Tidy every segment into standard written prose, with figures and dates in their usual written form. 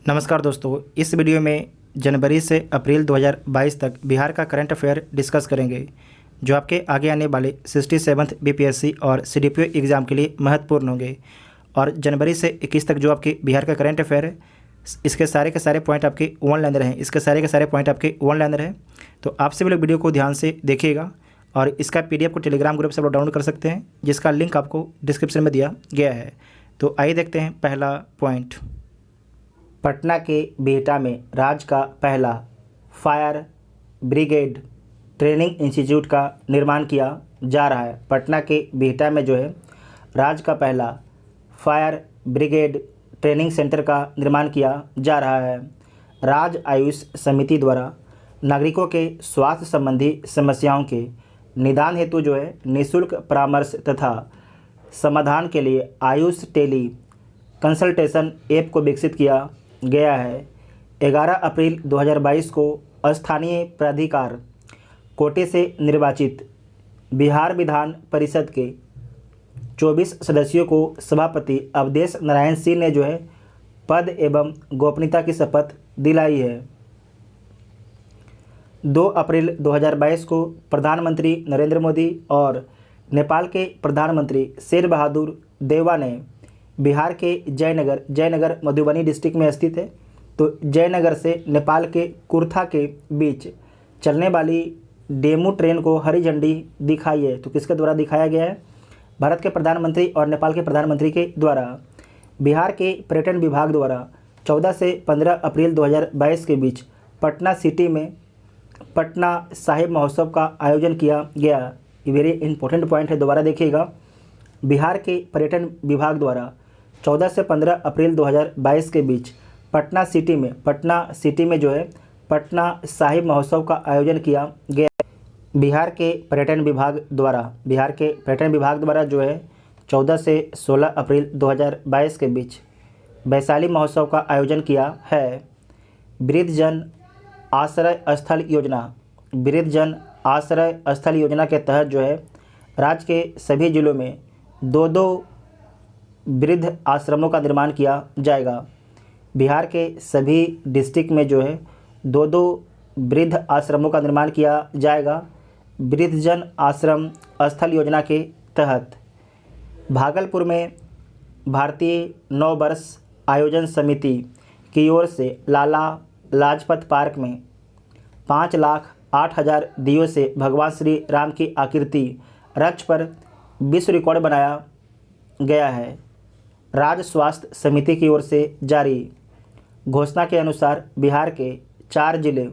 नमस्कार दोस्तों, इस वीडियो में जनवरी से अप्रैल 2022 तक बिहार का करंट अफेयर डिस्कस करेंगे, जो आपके आगे आने वाले 67th बीपीएससी और सीडीपीओ एग्ज़ाम के लिए महत्वपूर्ण होंगे। और जनवरी से 21 तक जो आपके बिहार का करंट अफेयर है, इसके सारे के सारे पॉइंट आपके वन लाइनर हैं। इसके सारे के सारे पॉइंट आपके वन लाइनर हैं। तो आप सभी लोग वीडियो को ध्यान से देखिएगा और इसका PDF को टेलीग्राम ग्रुप से आप लोग डाउनलोड कर सकते हैं, जिसका लिंक आपको डिस्क्रिप्शन में दिया गया है। तो आइए देखते हैं पहला पॉइंट। पटना के बिहटा में राज्य का पहला फायर ब्रिगेड ट्रेनिंग इंस्टीट्यूट का निर्माण किया जा रहा है। पटना के बिहटा में जो है राज्य का पहला फायर ब्रिगेड ट्रेनिंग सेंटर का निर्माण किया जा रहा है। राज्य आयुष समिति द्वारा नागरिकों के स्वास्थ्य संबंधी समस्याओं के निदान हेतु जो है निःशुल्क परामर्श तथा समाधान के लिए आयुष टेली कंसल्टेशन ऐप को विकसित किया गया है। 11 अप्रैल 2022 को स्थानीय प्राधिकार कोटे से निर्वाचित बिहार विधान परिषद के 24 सदस्यों को सभापति अवधेश नारायण सिंह ने जो है पद एवं गोपनीयता की शपथ दिलाई है। 2 अप्रैल 2022 को प्रधानमंत्री नरेंद्र मोदी और नेपाल के प्रधानमंत्री शेर बहादुर देउवा ने बिहार के जयनगर मधुबनी डिस्ट्रिक्ट में स्थित है। तो जयनगर से नेपाल के कुर्था के बीच चलने वाली डेमू ट्रेन को हरी झंडी दिखाई है। तो किसके द्वारा दिखाया गया है? भारत के प्रधानमंत्री और नेपाल के प्रधानमंत्री के द्वारा। बिहार के पर्यटन विभाग द्वारा 14 से 15 अप्रैल 2022 के बीच पटना सिटी में पटना साहिब महोत्सव का आयोजन किया गया। ये वेरी इंपॉर्टेंट पॉइंट है, दोबारा देखिएगा। बिहार के पर्यटन विभाग द्वारा 14 से 15 अप्रैल 2022 के बीच पटना सिटी में जो है पटना साहिब महोत्सव का आयोजन किया गया। बिहार के पर्यटन विभाग द्वारा जो है 14 से 16 अप्रैल 2022 के बीच वैशाली महोत्सव का आयोजन किया है। वृद्धजन आश्रय स्थल योजना के तहत जो है राज्य के सभी जिलों में 2 वृद्ध आश्रमों का निर्माण किया जाएगा। बिहार के सभी डिस्ट्रिक्ट में जो है 2 वृद्ध आश्रमों का निर्माण किया जाएगा वृद्धजन आश्रम स्थल योजना के तहत। भागलपुर में भारतीय नववर्ष आयोजन समिति की ओर से लाला लाजपत पार्क में 5,08,000 दियों से भगवान श्री राम की आकृति रक्ष पर विश्व रिकॉर्ड बनाया गया है। राज्य स्वास्थ्य समिति की ओर से जारी घोषणा के अनुसार बिहार के 4 जिले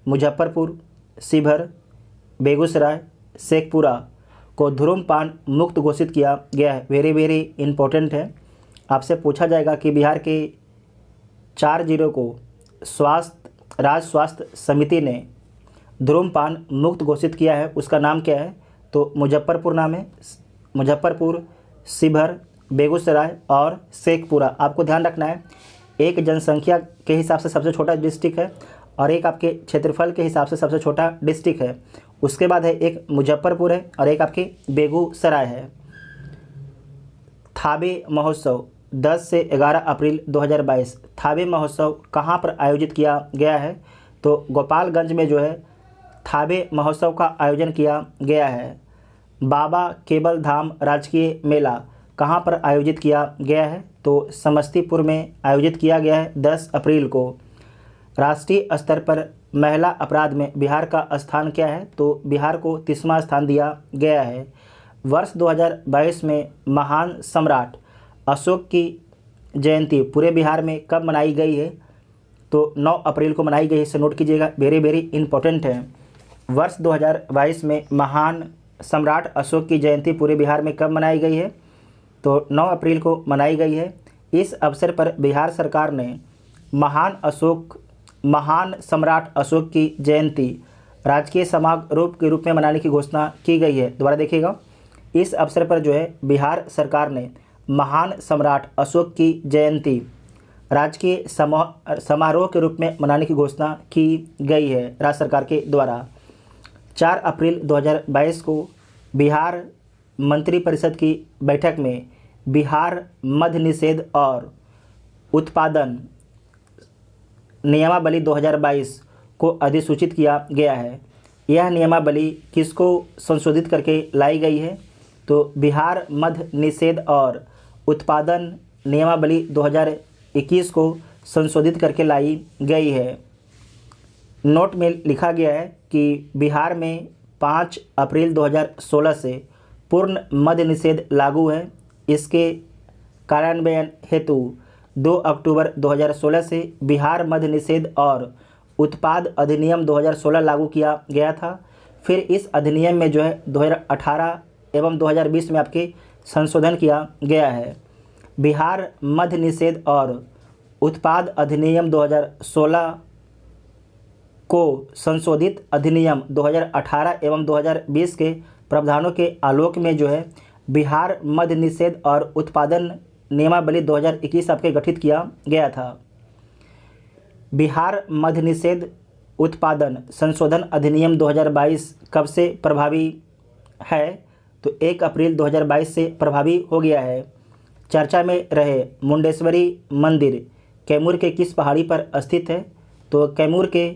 मुजफ्फरपुर, शिवहर, बेगूसराय, शेखपुरा को धूम्रपान मुक्त घोषित किया गया है। वेरी इम्पोर्टेंट है। आपसे पूछा जाएगा कि बिहार के 4 जिलों को राज्य स्वास्थ्य समिति ने धूम्रपान मुक्त घोषित किया है, उसका नाम क्या है? तो मुजफ्फरपुर नाम है। मुजफ्फरपुर, शिवहर, बेगूसराय और शेखपुरा। आपको ध्यान रखना है, एक जनसंख्या के हिसाब से सबसे छोटा डिस्ट्रिक्ट है और एक आपके क्षेत्रफल के हिसाब से सबसे छोटा डिस्ट्रिक्ट है। उसके बाद है एक मुजफ्फरपुर है और एक आपके बेगूसराय है। थाबे महोत्सव 10 से 11 अप्रैल 2022। थाबे महोत्सव कहाँ पर आयोजित किया गया है? तो गोपालगंज में जो है थाबे महोत्सव का आयोजन किया गया है। बाबा केबल धाम राजकीय मेला कहाँ पर आयोजित किया गया है? तो समस्तीपुर में आयोजित किया गया है 10 अप्रैल को। राष्ट्रीय स्तर पर महिला अपराध में बिहार का स्थान क्या है? तो बिहार को 30वां स्थान दिया गया है। वर्ष 2022 में महान सम्राट अशोक की जयंती पूरे बिहार में कब मनाई गई है? तो 9 अप्रैल को मनाई गई है। इसे नोट कीजिएगा, वेरी इंपॉर्टेंट है। वर्ष 2022 में महान सम्राट अशोक की जयंती पूरे बिहार में कब मनाई गई है? तो 9 अप्रैल को मनाई गई है। इस अवसर पर बिहार सरकार ने महान सम्राट अशोक की जयंती राजकीय समारोह के रूप में मनाने की घोषणा की गई है। दोबारा देखिएगा, इस अवसर पर जो है बिहार सरकार ने महान सम्राट अशोक की जयंती राजकीय समारोह के रूप में मनाने की घोषणा की गई है राज्य सरकार के द्वारा। 4 अप्रैल 2022 को बिहार मंत्रिपरिषद की बैठक में बिहार मद्य निषेध और उत्पादन नियमावली 2022 को अधिसूचित किया गया है। यह नियमावली किसको संशोधित करके लाई गई है? तो बिहार मद्य निषेध और उत्पादन नियमावली 2021 को संशोधित करके लाई गई है। नोट में लिखा गया है कि बिहार में 5 अप्रैल 2016 से पूर्ण मद्य निषेध लागू है। इसके कार्यान्वयन हेतु 2 अक्टूबर 2016 से बिहार मद्य निषेध और उत्पाद अधिनियम 2016 लागू किया गया था। फिर इस अधिनियम में जो है 2018 एवं 2020 में आपके संशोधन किया गया है। बिहार मद्य निषेध और उत्पाद अधिनियम 2016 को संशोधित अधिनियम 2018 एवं 2020 के प्रावधानों के आलोक में जो है बिहार मद्य निषेध और उत्पादन नियमावली 2021 आपके गठित किया गया था। बिहार मद्य निषेध उत्पादन संशोधन अधिनियम 2022 कब से प्रभावी है? तो 1 अप्रैल 2022 से प्रभावी हो गया है। चर्चा में रहे मुंडेश्वरी मंदिर कैमूर के किस पहाड़ी पर स्थित है? तो कैमूर के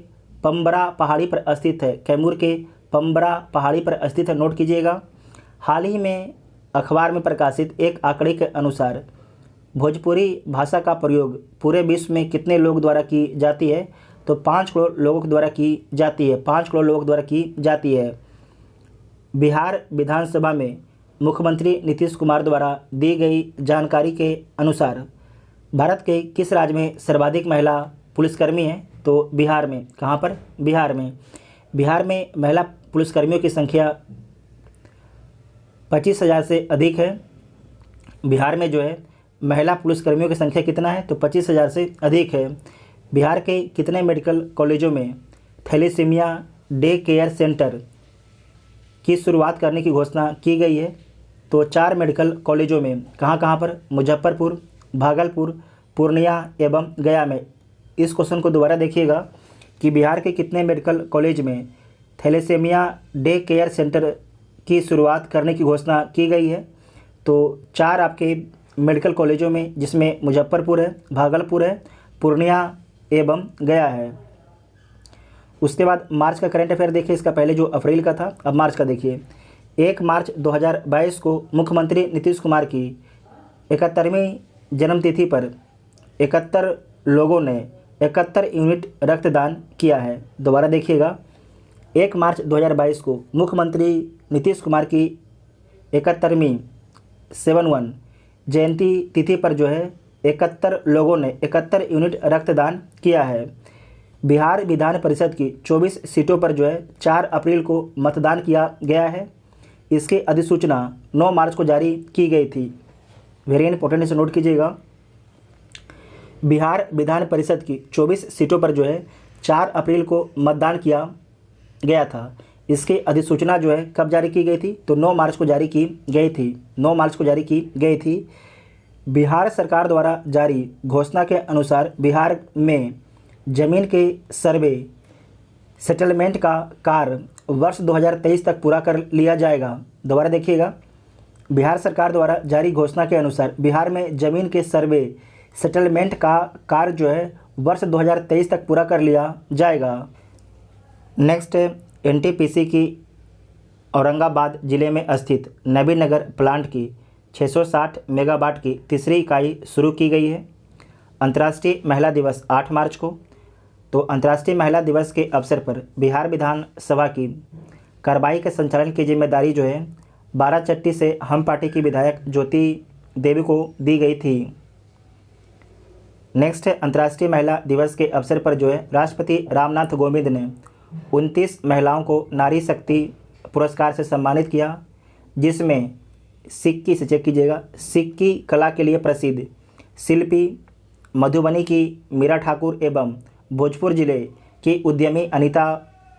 पंबरा पहाड़ी पर स्थित है। कैमूर के पंबरा पहाड़ी पर स्थित है, नोट कीजिएगा। हाल ही में अखबार में प्रकाशित एक आंकड़े के अनुसार भोजपुरी भाषा का प्रयोग पूरे विश्व में कितने लोग द्वारा की जाती है? तो 5 करोड़ लोगों के द्वारा की जाती है। 5 करोड़ लोगों द्वारा की जाती है। बिहार विधानसभा में मुख्यमंत्री नीतीश कुमार द्वारा दी गई जानकारी के अनुसार भारत के किस राज्य में सर्वाधिक महिला पुलिसकर्मी हैं? तो बिहार में। कहाँ पर? बिहार में। बिहार में महिला पुलिसकर्मियों की संख्या 25,000 से अधिक है। बिहार में जो है महिला पुलिसकर्मियों की संख्या कितना है? तो 25,000 से अधिक है। बिहार के कितने मेडिकल कॉलेजों में थैलेसीमिया डे केयर सेंटर की शुरुआत करने की घोषणा की गई है? तो 4 मेडिकल कॉलेजों में। कहाँ कहाँ पर? मुजफ्फरपुर, भागलपुर, पूर्णिया एवं गया में। इस क्वेश्चन को दोबारा देखिएगा कि बिहार के कितने मेडिकल कॉलेज में थैलेसीमिया डे केयर सेंटर की शुरुआत करने की घोषणा की गई है? तो 4 आपके मेडिकल कॉलेजों में, जिसमें मुजफ्फरपुर है, भागलपुर है, पूर्णिया एवं गया है। उसके बाद मार्च का करंट अफेयर देखिए। इसका पहले जो अप्रैल का था, अब मार्च का देखिए। 1 मार्च 2022 को मुख्यमंत्री नीतीश कुमार की 71वीं जन्मतिथि पर 71 लोगों ने 71 यूनिट रक्तदान किया है। दोबारा देखिएगा, 1 मार्च 2022 को मुख्यमंत्री नीतीश कुमार की 71वीं 71 जयंती तिथि पर जो है 71 लोगों ने 71 यूनिट रक्तदान किया है। बिहार विधान परिषद की 24 सीटों पर जो है 4 अप्रैल को मतदान किया गया है। इसकी अधिसूचना 9 मार्च को जारी की गई थी। वेरी इंपॉर्टेंट, इसे नोट कीजिएगा। बिहार विधान परिषद की 24 सीटों पर जो है 4 अप्रैल को मतदान किया गया था। इसकी अधिसूचना जो है कब जारी की गई थी? तो 9 मार्च को जारी की गई थी। 9 मार्च को जारी की गई थी। बिहार सरकार द्वारा जारी घोषणा के अनुसार बिहार में जमीन के सर्वे सेटलमेंट का कार्य वर्ष 2023 तक पूरा कर लिया जाएगा। दोबारा देखिएगा, बिहार सरकार द्वारा जारी घोषणा के अनुसार बिहार में जमीन के सर्वे सेटलमेंट का कार्य जो है वर्ष 2023 तक पूरा कर लिया जाएगा। नेक्स्ट है एनटीपीसी की औरंगाबाद ज़िले में स्थित नबीनगर प्लांट की 660 मेगावाट की तीसरी इकाई शुरू की गई है। अंतर्राष्ट्रीय महिला दिवस 8 मार्च को। तो अंतर्राष्ट्रीय महिला दिवस के अवसर पर बिहार विधानसभा की कार्रवाई के संचालन की जिम्मेदारी जो है बाराचट्टी से हम पार्टी की विधायक ज्योति देवी को दी गई थी। नेक्स्ट है अंतर्राष्ट्रीय महिला दिवस के अवसर पर जो है राष्ट्रपति रामनाथ कोविंद ने 29 महिलाओं को नारी शक्ति पुरस्कार से सम्मानित किया, जिसमें सिक्की से चेक कीजिएगा, सिक्की कला के लिए प्रसिद्ध शिल्पी मधुबनी की मीरा ठाकुर एवं भोजपुर जिले की उद्यमी अनीता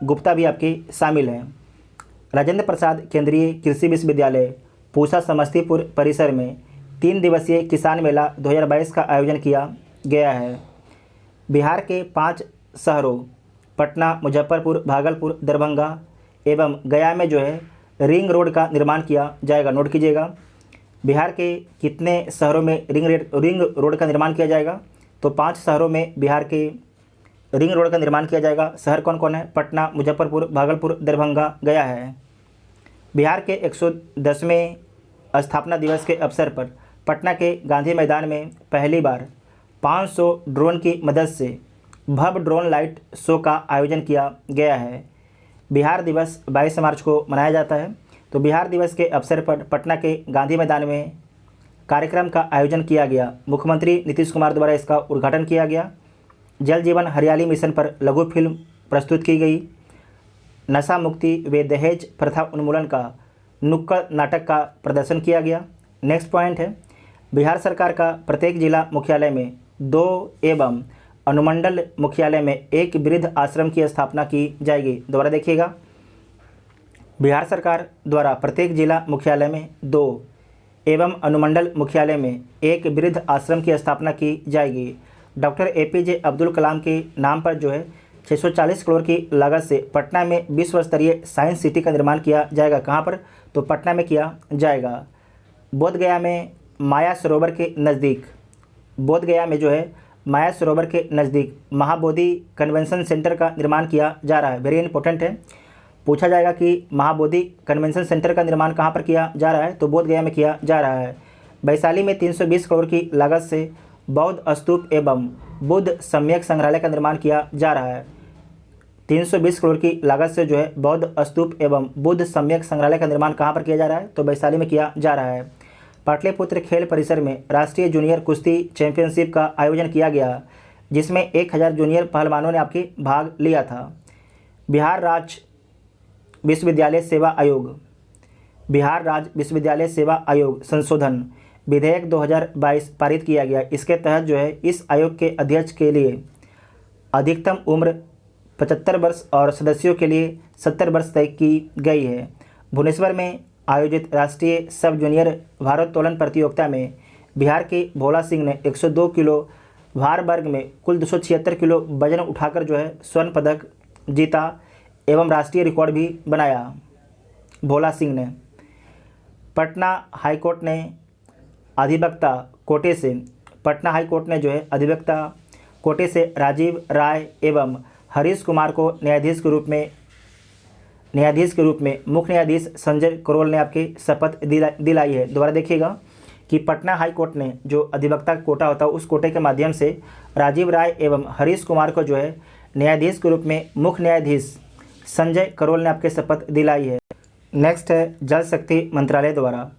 गुप्ता भी आपके शामिल हैं। राजेंद्र प्रसाद केंद्रीय कृषि विश्वविद्यालय पूसा समस्तीपुर परिसर में 3 दिवसीय किसान मेला 2022 का आयोजन किया गया है। बिहार के 5 शहरों पटना, मुजफ्फरपुर, भागलपुर, दरभंगा एवं गया में जो है रिंग रोड का निर्माण किया जाएगा। नोट कीजिएगा, बिहार के कितने शहरों में रिंग रोड का निर्माण किया जाएगा? तो 5 शहरों में बिहार के रिंग रोड का निर्माण किया जाएगा। शहर कौन कौन है? पटना, मुजफ्फरपुर, भागलपुर, दरभंगा, गया है। बिहार के 110वें स्थापना दिवस के अवसर पर पटना के गांधी मैदान में पहली बार 500 ड्रोन की मदद से भव्य ड्रोन लाइट शो का आयोजन किया गया है। बिहार दिवस 22 मार्च को मनाया जाता है। तो बिहार दिवस के अवसर पर पटना के गांधी मैदान में कार्यक्रम का आयोजन किया गया। मुख्यमंत्री नीतीश कुमार द्वारा इसका उद्घाटन किया गया। जल जीवन हरियाली मिशन पर लघु फिल्म प्रस्तुत की गई। नशा मुक्ति व दहेज प्रथा उन्मूलन का नुक्कड़ नाटक का प्रदर्शन किया गया। नेक्स्ट पॉइंट है, बिहार सरकार का प्रत्येक जिला मुख्यालय में 2 एवं अनुमंडल मुख्यालय में 1 वृद्ध आश्रम की स्थापना की जाएगी। दोबारा देखिएगा, बिहार सरकार द्वारा प्रत्येक जिला मुख्यालय में 2 एवं अनुमंडल मुख्यालय में 1 वृद्ध आश्रम की स्थापना की जाएगी। डॉक्टर APJ अब्दुल कलाम के नाम पर जो है 640 करोड़ की लागत से पटना में विश्व स्तरीय साइंस सिटी का निर्माण किया जाएगा। कहाँ पर? तो पटना में किया जाएगा। बोधगया में माया सरोवर के नज़दीक, बोधगया में जो है माया सरोवर के नज़दीक महाबोधि कन्वेंशन सेंटर का निर्माण किया जा रहा है। वेरी इंपॉर्टेंट है, पूछा जाएगा कि महाबोधि कन्वेंशन सेंटर का निर्माण कहाँ पर किया जा रहा है? तो बोधगया में किया जा रहा है। वैशाली में 320 करोड़ की लागत से बौद्ध स्तूप एवं बुद्ध सम्यक संग्रहालय का निर्माण किया जा रहा है। 320 करोड़ की लागत से जो है बौद्ध स्तूप एवं बुद्ध सम्यक संग्रहालय का निर्माण कहाँ पर किया जा रहा है? तो वैशाली में किया जा रहा है। पाटलिपुत्र खेल परिसर में राष्ट्रीय जूनियर कुश्ती चैंपियनशिप का आयोजन किया गया, जिसमें 1000 जूनियर पहलवानों ने आपके भाग लिया था। बिहार राज्य विश्वविद्यालय सेवा आयोग, बिहार राज्य विश्वविद्यालय सेवा आयोग संशोधन विधेयक 2022 पारित किया गया। इसके तहत जो है इस आयोग के अध्यक्ष के लिए अधिकतम उम्र 75 वर्ष और सदस्यों के लिए 70 वर्ष तय की गई है। भुवनेश्वर में आयोजित राष्ट्रीय सब जूनियर भारोत्तोलन प्रतियोगिता में बिहार के भोला सिंह ने 102 किलो भार वर्ग में कुल 276 किलो वजन उठाकर जो है स्वर्ण पदक जीता एवं राष्ट्रीय रिकॉर्ड भी बनाया भोला सिंह ने। पटना हाईकोर्ट ने अधिवक्ता कोटे से, पटना हाईकोर्ट ने जो है अधिवक्ता कोटे से राजीव राय एवं हरीश कुमार को न्यायाधीश के रूप में मुख्य न्यायाधीश संजय करोल ने आपके शपथ दिलाई है। दोबारा देखिएगा कि पटना हाई कोर्ट ने जो अधिवक्ता कोटा होता है उस कोटे के माध्यम से राजीव राय एवं हरीश कुमार को जो है न्यायाधीश के रूप में मुख्य न्यायाधीश संजय करोल ने आपके शपथ दिलाई है। नेक्स्ट है, जल शक्ति मंत्रालय द्वारा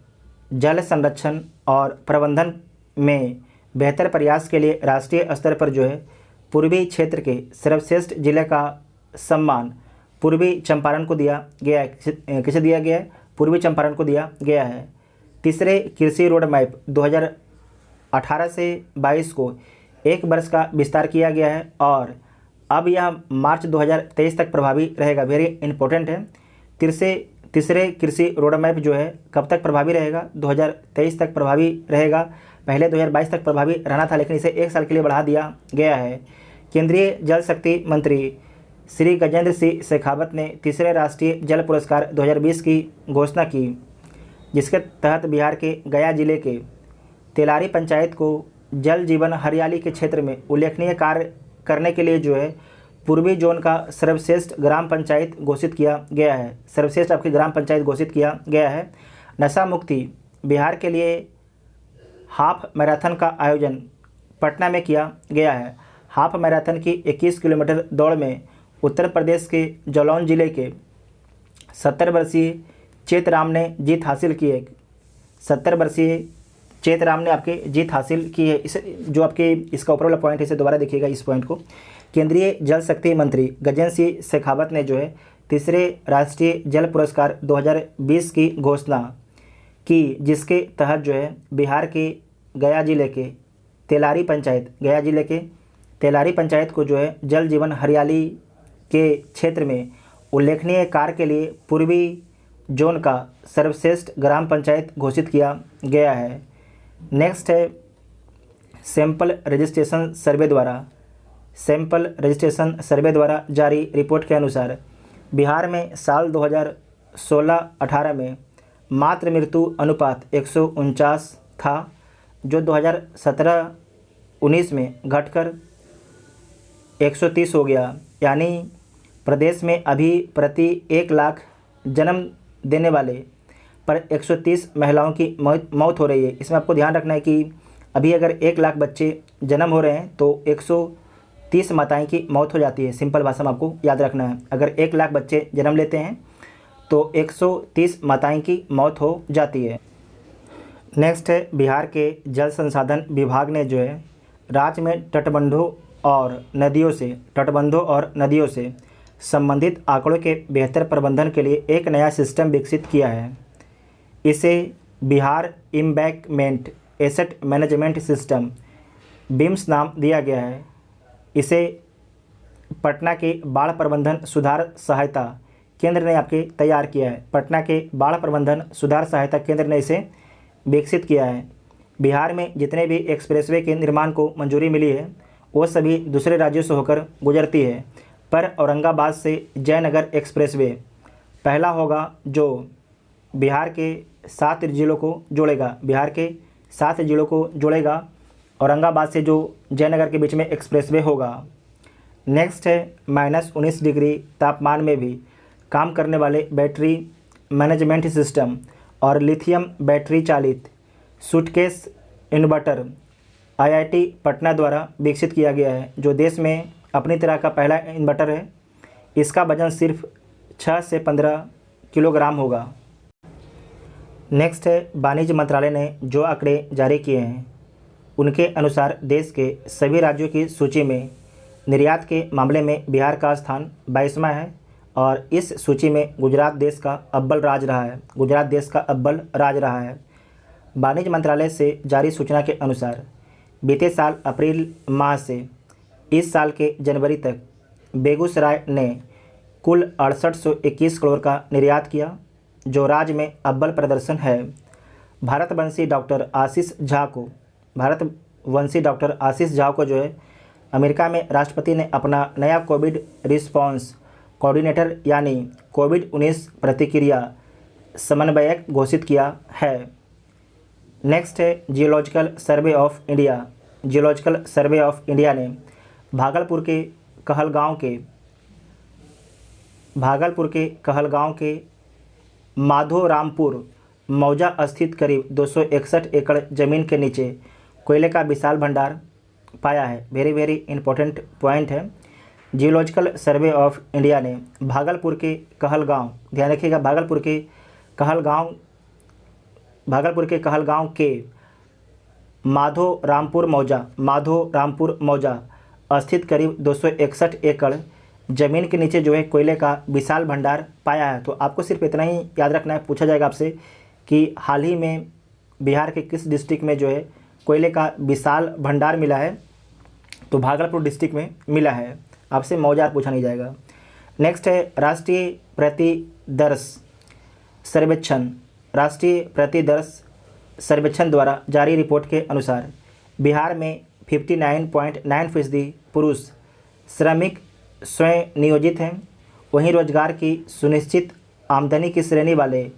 जल संरक्षण और प्रबंधन में बेहतर प्रयास के लिए राष्ट्रीय स्तर पर जो है पूर्वी क्षेत्र के सर्वश्रेष्ठ जिले का सम्मान पूर्वी चंपारण को दिया गया है। किसे दिया गया है? पूर्वी चंपारण को दिया गया है। तीसरे कृषि रोड मैप 2018 से 22 को 1 वर्ष का विस्तार किया गया है और अब यह मार्च 2023 तक प्रभावी रहेगा। वेरी इंपॉर्टेंट है। तीसरे कृषि रोड मैप जो है कब तक प्रभावी रहेगा? 2023 तक प्रभावी रहेगा। पहले 2022 तक प्रभावी रहना था, लेकिन इसे 1 साल के लिए बढ़ा दिया गया है। केंद्रीय जल शक्ति मंत्री श्री गजेंद्र सिंह शेखावत ने तीसरे राष्ट्रीय जल पुरस्कार 2020 की घोषणा की, जिसके तहत बिहार के गया जिले के तेलारी पंचायत को जल जीवन हरियाली के क्षेत्र में उल्लेखनीय कार्य करने के लिए जो है पूर्वी जोन का सर्वश्रेष्ठ ग्राम पंचायत घोषित किया गया है। सर्वश्रेष्ठ आपकी ग्राम पंचायत घोषित किया गया है। नशा मुक्ति बिहार के लिए हाफ मैराथन का आयोजन पटना में किया गया है। हाफ मैराथन की 21 किलोमीटर दौड़ में उत्तर प्रदेश के जलौन जिले के 70 वर्षीय चेतराम ने जीत हासिल की है। 70 वर्षीय चेतराम ने आपके जीत हासिल की है। इसे जो आपके इसका ऊपर वाला पॉइंट है इसे दोबारा देखिएगा इस पॉइंट को। केंद्रीय जल शक्ति मंत्री गजेंद्र सिंह शेखावत ने जो है तीसरे राष्ट्रीय जल पुरस्कार 2020 की घोषणा की, जिसके तहत जो है बिहार के गया जिले के तेलारी पंचायत को जो है जल जीवन हरियाली के क्षेत्र में उल्लेखनीय कार्य के लिए पूर्वी जोन का सर्वश्रेष्ठ ग्राम पंचायत घोषित किया गया है। नेक्स्ट है, सैंपल रजिस्ट्रेशन सर्वे द्वारा जारी रिपोर्ट के अनुसार बिहार में साल 2016-18 में मातृ मृत्यु अनुपात 149 था, जो 2017-19 में घटकर 130 हो गया, यानी प्रदेश में अभी प्रति 1 लाख जन्म देने वाले पर 130 महिलाओं की मौत हो रही है। इसमें आपको ध्यान रखना है कि अभी अगर 1 लाख बच्चे जन्म हो रहे हैं तो 130 माताएं की मौत हो जाती है। सिंपल भाषा में आपको याद रखना है, अगर 1 लाख बच्चे जन्म लेते हैं तो 130 माताएं की मौत हो जाती है। नेक्स्ट है, बिहार के जल संसाधन विभाग ने जो है राज्य में तटबंधों और नदियों से संबंधित आंकड़ों के बेहतर प्रबंधन के लिए एक नया सिस्टम विकसित किया है। इसे Bihar embankment asset management system beams नाम दिया गया है। इसे पटना के बाढ़ प्रबंधन सुधार सहायता केंद्र ने आपके तैयार किया है। पटना के बाढ़ प्रबंधन सुधार सहायता केंद्र ने इसे विकसित किया है। बिहार में जितने भी एक्सप्रेसवे के निर्माण को मंजूरी मिली है वो सभी दूसरे राज्यों से होकर गुजरती है, पर औरंगाबाद से जयनगर एक्सप्रेसवे पहला होगा जो बिहार के 7 जिलों को जोड़ेगा। औरंगाबाद से जो जयनगर के बीच में एक्सप्रेसवे होगा। नेक्स्ट है, -19 डिग्री तापमान में भी काम करने वाले बैटरी मैनेजमेंट सिस्टम और लिथियम बैटरी चालित सूटकेस इन्वर्टर IIT पटना द्वारा विकसित किया गया है, जो देश में अपनी तरह का पहला इन्वर्टर है। इसका वजन सिर्फ 6 से 15 किलोग्राम होगा। नेक्स्ट है, वाणिज्य मंत्रालय ने जो आंकड़े जारी किए हैं उनके अनुसार देश के सभी राज्यों की सूची में निर्यात के मामले में बिहार का स्थान 22वां है और इस सूची में गुजरात देश का अव्वल राज रहा है। वाणिज्य मंत्रालय से जारी सूचना के अनुसार बीते साल अप्रैल माह से इस साल के जनवरी तक बेगूसराय ने कुल 6821 करोड़ का निर्यात किया, जो राज्य में अव्वल प्रदर्शन है। भारतवंशी डॉक्टर आशीष झा को जो है अमेरिका में राष्ट्रपति ने अपना नया कोविड रिस्पांस कोऑर्डिनेटर यानी कोविड-19 प्रतिक्रिया समन्वयक घोषित किया है। नेक्स्ट है, जियोलॉजिकल सर्वे ऑफ इंडिया ने भागलपुर के कहलगांव के माधोरामपुर मौजा स्थित करीब 261 एकड़ जमीन के नीचे कोयले का विशाल भंडार पाया है। वेरी इंपॉर्टेंट पॉइंट है। जियोलॉजिकल सर्वे ऑफ इंडिया ने भागलपुर के कहलगांव, ध्यान रखिएगा, भागलपुर के कहलगांव के माधोरामपुर मौजा स्थित करीब 261 एकड़ ज़मीन के नीचे जो है कोयले का विशाल भंडार पाया है। तो आपको सिर्फ इतना ही याद रखना है, पूछा जाएगा आपसे कि हाल ही में बिहार के किस डिस्ट्रिक्ट में जो है कोयले का विशाल भंडार मिला है, तो भागलपुर डिस्ट्रिक्ट में मिला है। आपसे मौजा पूछा नहीं जाएगा। नेक्स्ट है, राष्ट्रीय प्रतिदर्श सर्वेक्षण द्वारा जारी रिपोर्ट के अनुसार बिहार में 59.9% पुरुष श्रमिक स्वयं नियोजित हैं। वहीं रोजगार की सुनिश्चित आमदनी की श्रेणी वाले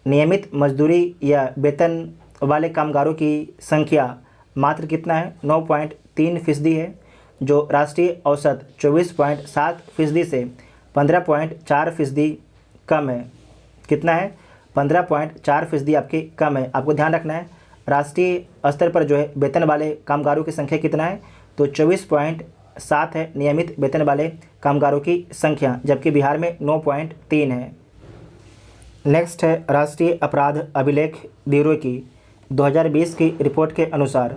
नियमित मजदूरी या वेतन वाले कामगारों की संख्या मात्र कितना है, 9.3% है, जो राष्ट्रीय औसत 24.7% से 15.4% कम है। कितना है, 15.4% आपके कम है। आपको ध्यान रखना है, राष्ट्रीय स्तर पर जो है वेतन वाले कामगारों की संख्या कितना है, तो 24.7 है नियमित वेतन वाले कामगारों की संख्या, जबकि बिहार में 9.3 है। नेक्स्ट है, राष्ट्रीय अपराध अभिलेख ब्यूरो की 2020 की रिपोर्ट के अनुसार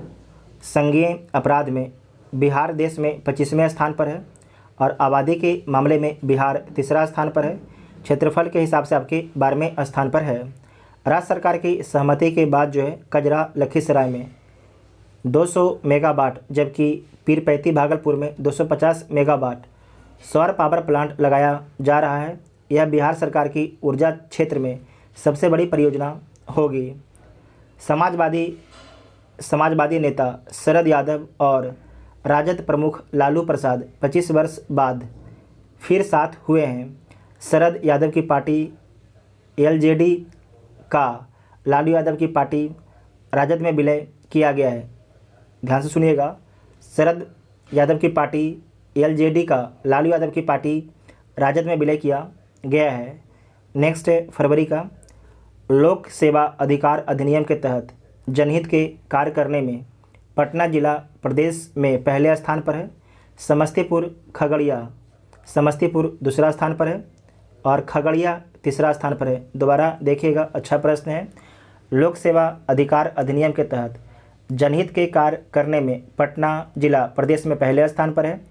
संज्ञेय अपराध में बिहार देश में 25वें स्थान पर है और आबादी के मामले में बिहार तीसरा स्थान पर है। क्षेत्रफल के हिसाब से आपके 12वें स्थान पर है। राज्य सरकार की सहमति के बाद जो है कजरा लखीसराय में 200 मेगावाट जबकि पीरपैंती भागलपुर में 250 मेगावाट सौर पावर प्लांट लगाया जा रहा है। यह बिहार सरकार की ऊर्जा क्षेत्र में सबसे बड़ी परियोजना होगी। समाजवादी नेता शरद यादव और राजद प्रमुख लालू प्रसाद 25 वर्ष बाद फिर साथ हुए हैं। शरद यादव की पार्टी LJD का लालू यादव की पार्टी राजद में विलय किया गया है। ध्यान से सुनिएगा, शरद यादव की पार्टी एलजेडी का लालू यादव की पार्टी राजद में विलय किया गया है। नेक्स्ट है फरवरी का। लोक सेवा अधिकार अधिनियम के तहत जनहित के कार्य करने में पटना जिला प्रदेश में पहले स्थान पर है। समस्तीपुर दूसरा स्थान पर है और खगड़िया तीसरा स्थान पर है। दोबारा देखिएगा, अच्छा प्रश्न है। लोक सेवा अधिकार अधिनियम के तहत जनहित के कार्य करने में पटना जिला प्रदेश में पहले स्थान पर है।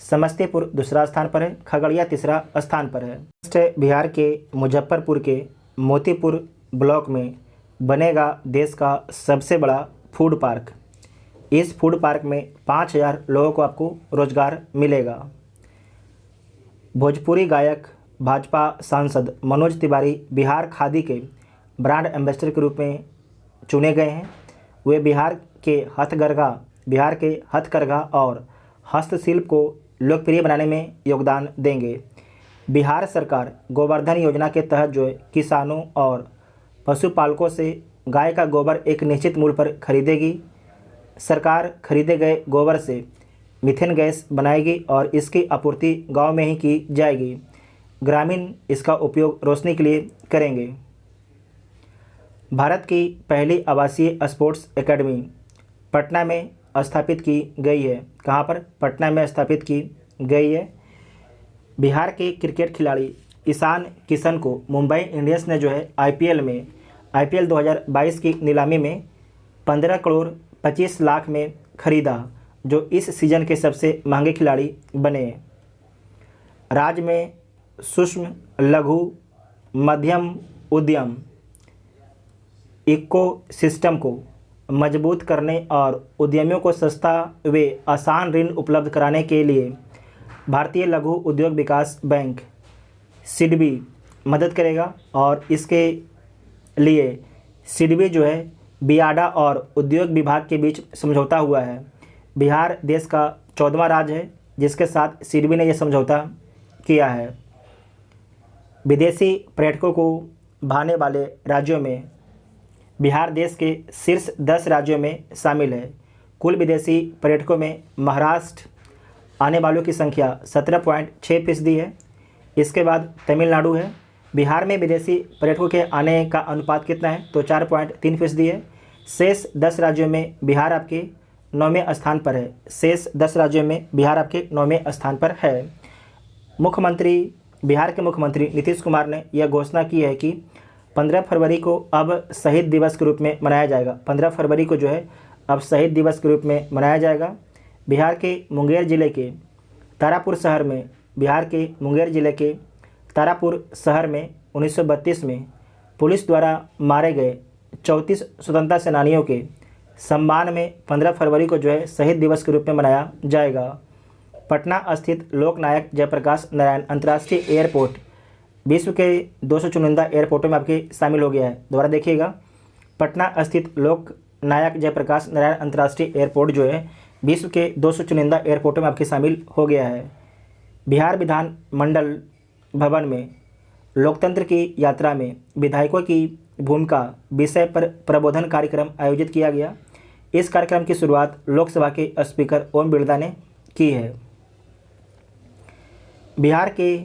समस्तीपुर दूसरा स्थान पर है। खगड़िया तीसरा स्थान पर है। नेक्स्ट है बिहार के मुजफ्फरपुर के मोतीपुर ब्लॉक में बनेगा देश का सबसे बड़ा फूड पार्क। इस फूड पार्क में 5000 लोगों को आपको रोजगार मिलेगा। भोजपुरी गायक भाजपा सांसद मनोज तिवारी बिहार खादी के ब्रांड एम्बेसडर के रूप में चुने गए हैं। वे बिहार के हथकरघा और हस्तशिल्प को लोकप्रिय बनाने में योगदान देंगे। बिहार सरकार गोवर्धन योजना के तहत जो है किसानों और पशुपालकों से गाय का गोबर एक निश्चित मूल्य पर खरीदेगी। सरकार खरीदे गए गोबर से मीथेन गैस बनाएगी और इसकी आपूर्ति गांव में ही की जाएगी। ग्रामीण इसका उपयोग रोशनी के लिए करेंगे। भारत की पहली आवासीय स्पोर्ट्स एकेडमी पटना में स्थापित की गई है। कहाँ पर? पटना में स्थापित की गई है। बिहार के क्रिकेट खिलाड़ी ईशान किशन को मुंबई इंडियंस ने जो है आईपीएल 2022 की नीलामी में 15 करोड़ 25 लाख में खरीदा, जो इस सीज़न के सबसे महंगे खिलाड़ी बने। राज्य में सूक्ष्म लघु मध्यम उद्यम इको सिस्टम को मजबूत करने और उद्यमियों को सस्ता व आसान ऋण उपलब्ध कराने के लिए भारतीय लघु उद्योग विकास बैंक सिडबी मदद करेगा। और इसके लिए सिडबी जो है बियाडा और उद्योग विभाग के बीच समझौता हुआ है। बिहार देश का 14वां राज्य है जिसके साथ सिडबी ने यह समझौता किया है। विदेशी पर्यटकों को भाने वाले राज्यों में बिहार देश के शीर्ष 10 राज्यों में शामिल है। कुल विदेशी पर्यटकों में महाराष्ट्र आने वालों की संख्या 17.6% है। इसके बाद तमिलनाडु है। बिहार में विदेशी पर्यटकों के आने का अनुपात कितना है? तो 4.3% है। शेष 10 राज्यों में बिहार आपके 9वें स्थान पर है। शेष 10 राज्यों में बिहार आपके 9वें स्थान पर है। बिहार के मुख्यमंत्री नीतीश कुमार ने यह घोषणा की है कि 15 फरवरी को अब शहीद दिवस के रूप में मनाया जाएगा। 15 फरवरी को जो है अब शहीद दिवस के रूप में मनाया जाएगा। बिहार के मुंगेर जिले के तारापुर शहर में 1932 में पुलिस द्वारा मारे गए 34 स्वतंत्रता सेनानियों के सम्मान में 15 फरवरी को जो है शहीद दिवस के रूप में मनाया जाएगा। पटना स्थित लोकनायक जयप्रकाश नारायण अंतर्राष्ट्रीय एयरपोर्ट विश्व के 200 चुनिंदा एयरपोर्टों में आपके शामिल हो गया है। दोबारा देखिएगा, पटना स्थित लोकनायक जयप्रकाश नारायण अंतर्राष्ट्रीय एयरपोर्ट जो है विश्व के 200 चुनिंदा एयरपोर्टों में आपके शामिल हो गया है। बिहार विधान मंडल भवन में लोकतंत्र की यात्रा में विधायकों की भूमिका विषय पर प्रबोधन कार्यक्रम आयोजित किया गया। इस कार्यक्रम की शुरुआत लोकसभा के स्पीकर ओम बिरला ने की है। बिहार के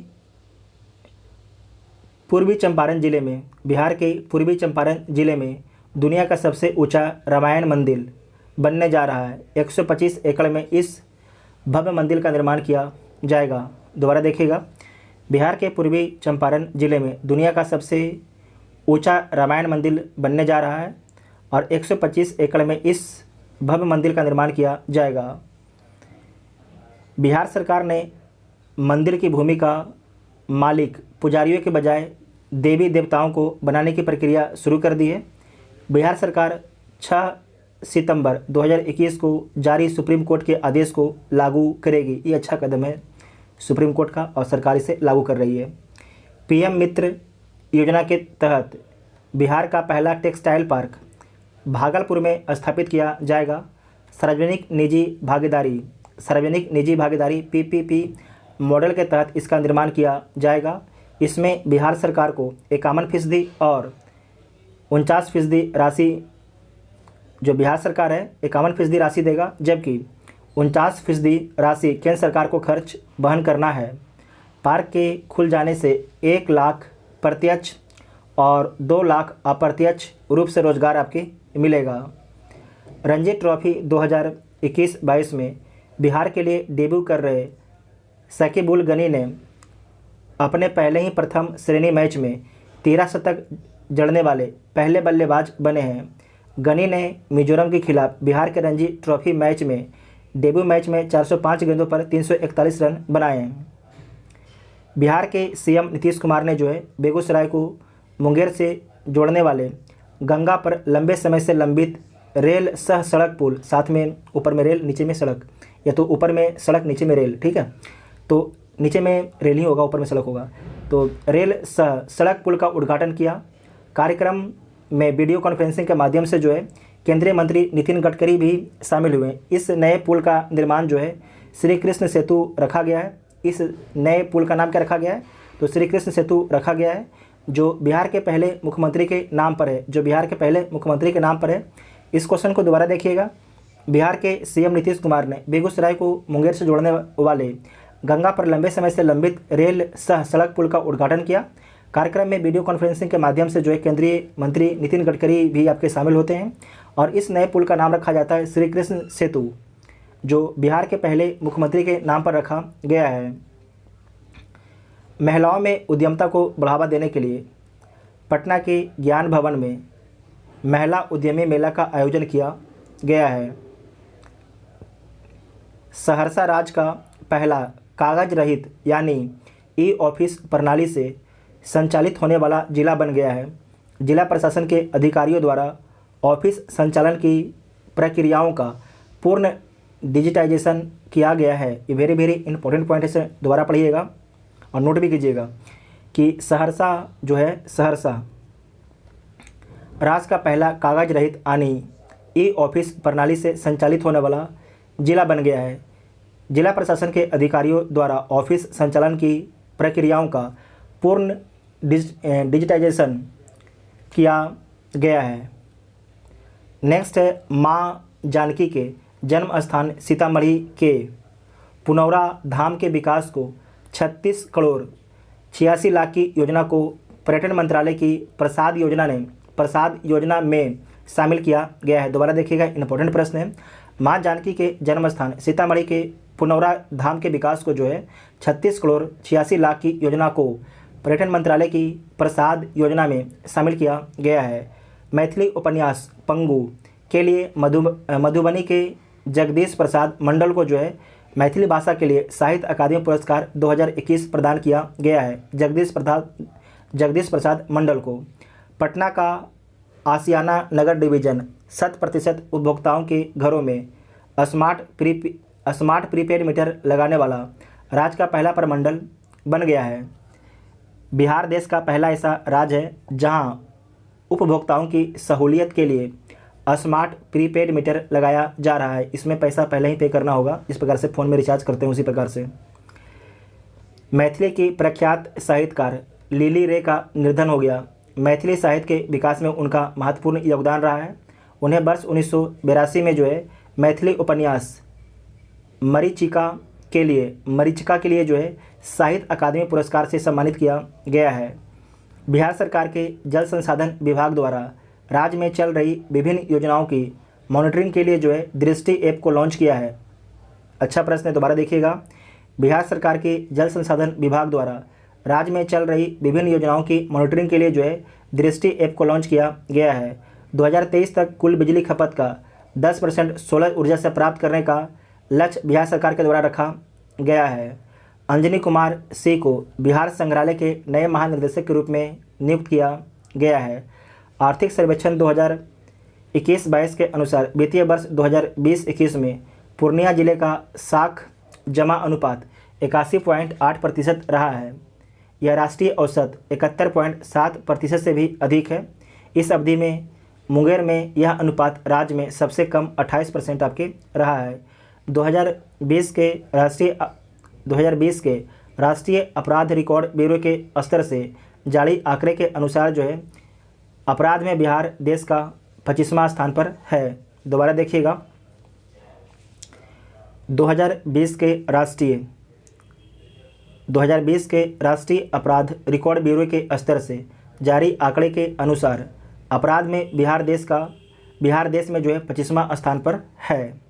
पूर्वी चंपारण जिले में दुनिया का सबसे ऊंचा रामायण मंदिर बनने जा रहा है। 125 एकड़ में इस भव्य मंदिर का निर्माण किया जाएगा। दोबारा देखिएगा, बिहार के पूर्वी चंपारण जिले में दुनिया का सबसे ऊंचा रामायण मंदिर बनने जा रहा है और 125 एकड़ में इस भव्य मंदिर का निर्माण किया जाएगा। बिहार सरकार ने मंदिर की भूमि का मालिक पुजारियों के बजाय देवी देवताओं को बनाने की प्रक्रिया शुरू कर दी है। बिहार सरकार 6 सितंबर 2021 को जारी सुप्रीम कोर्ट के आदेश को लागू करेगी। ये अच्छा कदम है सुप्रीम कोर्ट का और सरकार इसे लागू कर रही है। पीएम मित्र योजना के तहत बिहार का पहला टेक्सटाइल पार्क भागलपुर में स्थापित किया जाएगा। सार्वजनिक निजी भागीदारी PPP मॉडल के तहत इसका निर्माण किया जाएगा। इसमें बिहार सरकार को 51% और 49% राशि, जो बिहार सरकार है 51% राशि देगा, जबकि 49% राशि केंद्र सरकार को खर्च वहन करना है। पार्क के खुल जाने से 1 लाख प्रत्यक्ष और 2 लाख अप्रत्यक्ष रूप से रोजगार आपके मिलेगा। रणजी ट्रॉफी 2021-22 में बिहार के लिए डेब्यू कर रहे शकीब उल गनी ने अपने पहले ही प्रथम श्रेणी मैच में 13 शतक जड़ने वाले पहले बल्लेबाज बने हैं। गनी ने मिजोरम के खिलाफ बिहार के रणजी ट्रॉफी मैच में डेब्यू मैच में 405 गेंदों पर 341 रन बनाए हैं। बिहार के सीएम नीतीश कुमार ने जो है बेगूसराय को मुंगेर से जोड़ने वाले गंगा पर लंबे समय से लंबित रेल सह सड़क पुल, साथ में ऊपर में रेल नीचे में सड़क, या तो ऊपर में सड़क नीचे में रेल, ठीक है, तो नीचे में रेल ही होगा, ऊपर में सड़क होगा, तो रेल सह सड़क पुल का उद्घाटन किया। कार्यक्रम में वीडियो कॉन्फ्रेंसिंग के माध्यम से जो है केंद्रीय मंत्री नितिन गडकरी भी शामिल हुए। इस नए पुल का निर्माण जो है श्री कृष्ण सेतु रखा गया है। इस नए पुल का नाम क्या रखा गया है? तो श्री कृष्ण सेतु रखा गया है, जो बिहार के पहले मुख्यमंत्री के नाम पर है, जो बिहार के पहले मुख्यमंत्री के नाम पर है। इस क्वेश्चन को दोबारा देखिएगा। बिहार के सीएम नीतीश कुमार ने बेगूसराय को मुंगेर से जोड़ने वाले गंगा पर लंबे समय से लंबित रेल सह सड़क पुल का उद्घाटन किया। कार्यक्रम में वीडियो कॉन्फ्रेंसिंग के माध्यम से जो है केंद्रीय मंत्री नितिन गडकरी भी आपके शामिल होते हैं और इस नए पुल का नाम रखा जाता है श्री कृष्ण सेतु, जो बिहार के पहले मुख्यमंत्री के नाम पर रखा गया है। महिलाओं में उद्यमता को बढ़ावा देने के लिए पटना के ज्ञान भवन में महिला उद्यमी मेला का आयोजन किया गया है। सहरसा राज्य का पहला कागज रहित यानी ई ऑफिस प्रणाली से संचालित होने वाला जिला बन गया है। जिला प्रशासन के अधिकारियों द्वारा ऑफिस संचालन की प्रक्रियाओं का पूर्ण डिजिटाइजेशन किया गया है। ये वेरी वेरी इंपॉर्टेंट पॉइंट है, इसे दोबारा पढ़िएगा और नोट भी कीजिएगा कि सहरसा जो है, सहरसा राज्य का पहला कागज रहित यानी ई ऑफिस प्रणाली से संचालित होने वाला जिला बन गया है। जिला प्रशासन के अधिकारियों द्वारा ऑफिस संचालन की प्रक्रियाओं का पूर्ण डिजिटाइजेशन किया गया है। नेक्स्ट है माँ जानकी के जन्म स्थान सीतामढ़ी के पुनौरा धाम के विकास को 36 करोड़ 86 लाख की योजना को पर्यटन मंत्रालय की प्रसाद योजना में शामिल किया गया है। दोबारा देखिएगा, इंपॉर्टेंट प्रश्न है। माँ जानकी के जन्म स्थान सीतामढ़ी के पुनौरा धाम के विकास को जो है 36 करोड़ 86 लाख की योजना को पर्यटन मंत्रालय की प्रसाद योजना में शामिल किया गया है। मैथिली उपन्यास पंगु के लिए मधुबनी के जगदीश प्रसाद मंडल को जो है मैथिली भाषा के लिए साहित्य अकादमी पुरस्कार 2021 प्रदान किया गया है। जगदीश प्रसाद मंडल को। पटना का आसियाना नगर डिवीजन 100% उपभोक्ताओं के घरों में स्मार्ट प्रीपेड मीटर लगाने वाला राज्य का पहला प्रमंडल बन गया है। बिहार देश का पहला ऐसा राज्य है जहां उपभोक्ताओं की सहूलियत के लिए स्मार्ट प्रीपेड मीटर लगाया जा रहा है। इसमें पैसा पहले ही पे करना होगा, इस प्रकार से फ़ोन में रिचार्ज करते हैं उसी प्रकार से। मैथिली की प्रख्यात साहित्यकार लिली रे का निधन हो गया। मैथिली साहित्य के विकास में उनका महत्वपूर्ण योगदान रहा है। उन्हें वर्ष 1982 में जो है मैथिली उपन्यास मरीचिका के लिए जो है साहित्य अकादमी पुरस्कार से सम्मानित किया गया है। बिहार सरकार के जल संसाधन विभाग द्वारा राज्य में चल रही विभिन्न योजनाओं की मॉनिटरिंग के लिए जो है दृष्टि ऐप को लॉन्च किया है। अच्छा प्रश्न है, दोबारा देखिएगा। बिहार सरकार के जल संसाधन विभाग द्वारा राज्य में चल रही विभिन्न योजनाओं की मॉनिटरिंग के लिए जो है दृष्टि ऐप को लॉन्च किया गया है। 2023 तक कुल बिजली खपत का 10% सोलर ऊर्जा से प्राप्त करने का लक्ष्य बिहार सरकार के द्वारा रखा गया है। अंजनी कुमार सिंह को बिहार संग्रहालय के नए महानिदेशक के रूप में नियुक्त किया गया है। आर्थिक सर्वेक्षण 2021-22 के अनुसार वित्तीय वर्ष 2020-21 में पूर्णिया जिले का साख जमा अनुपात 81.8% रहा है। यह राष्ट्रीय औसत 71.7% से भी अधिक है। इस अवधि में मुंगेर में यह अनुपात राज्य में सबसे कम 28% आपके रहा है। 2020 के राष्ट्रीय अपराध रिकॉर्ड ब्यूरो के स्तर से जारी आंकड़े के अनुसार जो है अपराध में बिहार देश का 25वां स्थान पर है। दोबारा देखिएगा, 2020 के राष्ट्रीय अपराध रिकॉर्ड ब्यूरो के स्तर से जारी आंकड़े के अनुसार अपराध में बिहार देश में जो है 25वां स्थान पर है।